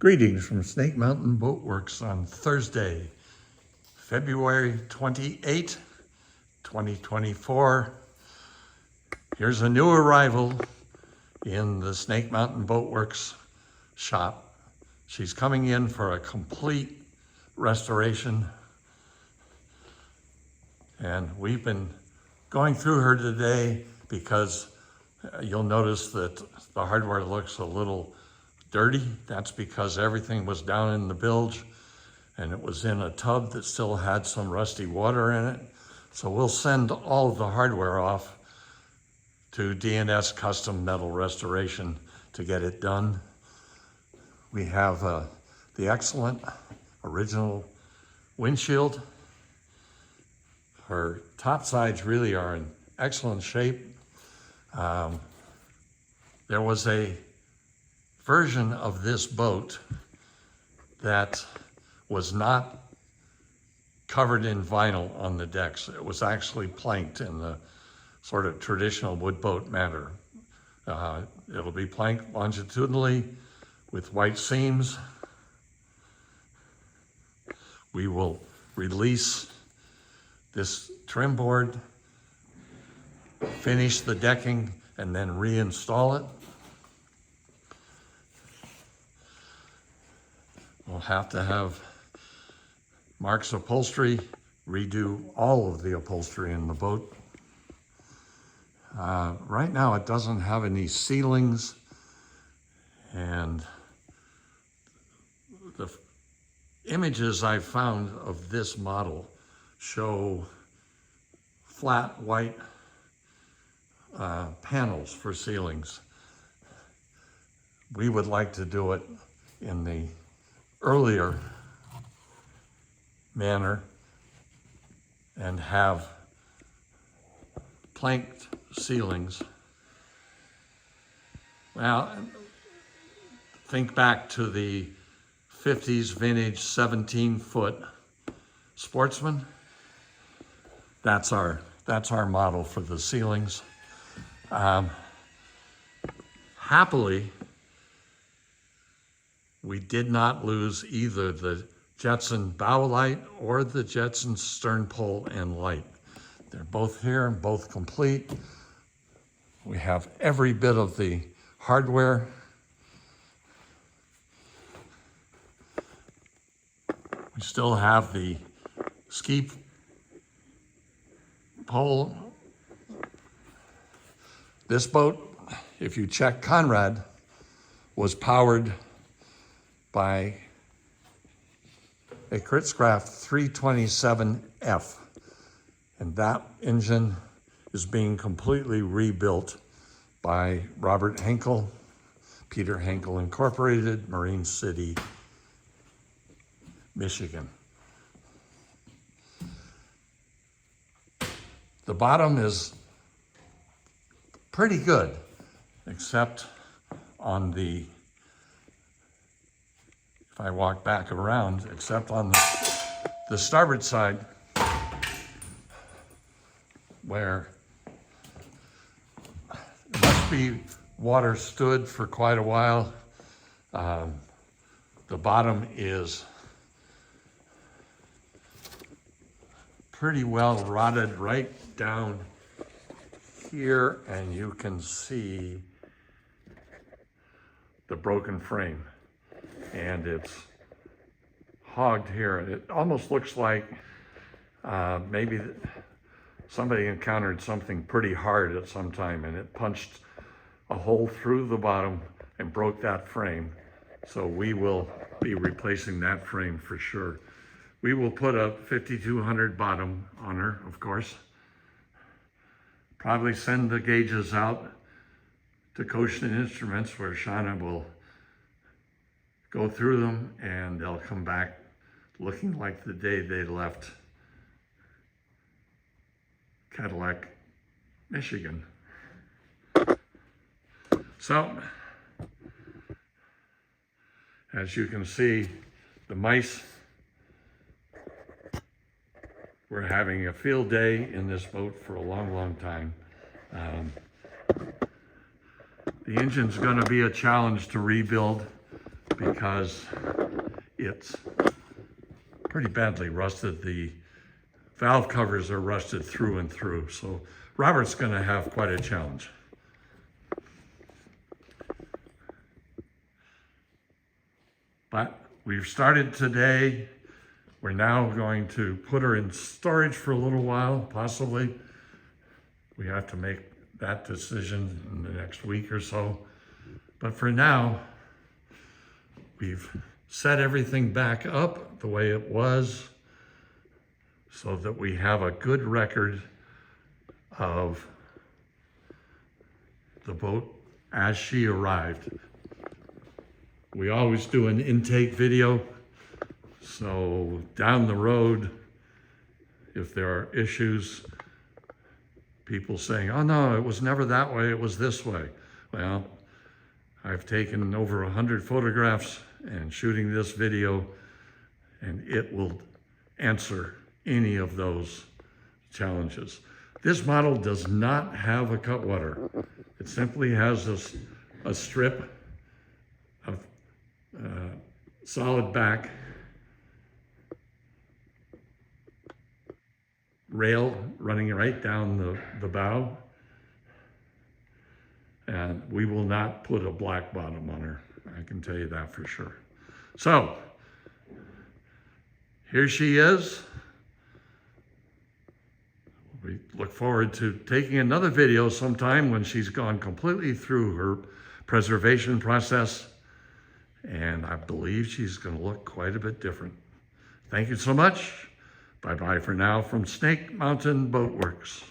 Greetings from Snake Mountain Boat Works on Thursday, February 28, 2024. Here's a new arrival in the Snake Mountain Boat Works shop. She's coming in for a complete restoration, and we've been going through her today because you'll notice that the hardware looks a little dirty. That's because everything was down in the bilge and it was in a tub that still had some rusty water in it. So we'll send all of the hardware off to D&S Custom Metal Restoration to get it done. We have the excellent original windshield. Her top sides really are in excellent shape. There was a version of this boat that was not covered in vinyl on the decks. It was actually planked in the sort of traditional wood boat manner. It'll be planked longitudinally with white seams. We will release this trim board, finish the decking, and then reinstall it. We'll have to have Mark's Upholstery redo all of the upholstery in the boat. Right now it doesn't have any ceilings, and the images I found of this model show flat white panels for ceilings. We would like to do it in the earlier manner and have planked ceilings. Well, think back to the 50s vintage 17-foot Sportsman. That's our model for the ceilings. Happily, we did not lose either the Jetson bow light or the Jetson stern pole and light. They're both here and both complete. We have every bit of the hardware. We still have the ski pole. This boat, if you check Conrad, was powered by a Kritzcraft 327F, and that engine is being completely rebuilt by Robert Henkel, Peter Henkel Incorporated, Marine City, Michigan. The bottom is pretty good, except on the, if I walk back around, except on the starboard side, where it must be water stood for quite a while. The bottom is pretty well rotted right down here, and you can see the broken frame. And it's hogged here. It almost looks like maybe somebody encountered something pretty hard at some time and it punched a hole through the bottom and broke that frame. So we will be replacing that frame for sure. We will put a 5200 bottom on her, of course. Probably send the gauges out to Kocian Instruments, where Shauna will go through them, and they'll come back looking like the day they left Cadillac, Michigan. So, as you can see, the mice were having a field day in this boat for a long, long time. The engine's gonna be a challenge to rebuild. because it's pretty badly rusted. The valve covers are rusted through and through. So Robert's going to have quite a challenge. But we've started today. We're now going to put her in storage for a little while, possibly. We have to make that decision in the next week or so. But for now, we've set everything back up the way it was so that we have a good record of the boat as she arrived. We always do an intake video, so down the road, if there are issues, people saying, oh no, it was never that way, it was this way. Well, I've taken over 100 photographs and shooting this video, and it will answer any of those challenges. This model does not have a cutwater. It simply has a strip of solid back rail running right down the bow. And we will not put a black bottom on her. I can tell you that for sure. So, here she is. We look forward to taking another video sometime when she's gone completely through her preservation process. And I believe she's going to look quite a bit different. Thank you so much. Bye-bye for now from Snake Mountain Boat Works.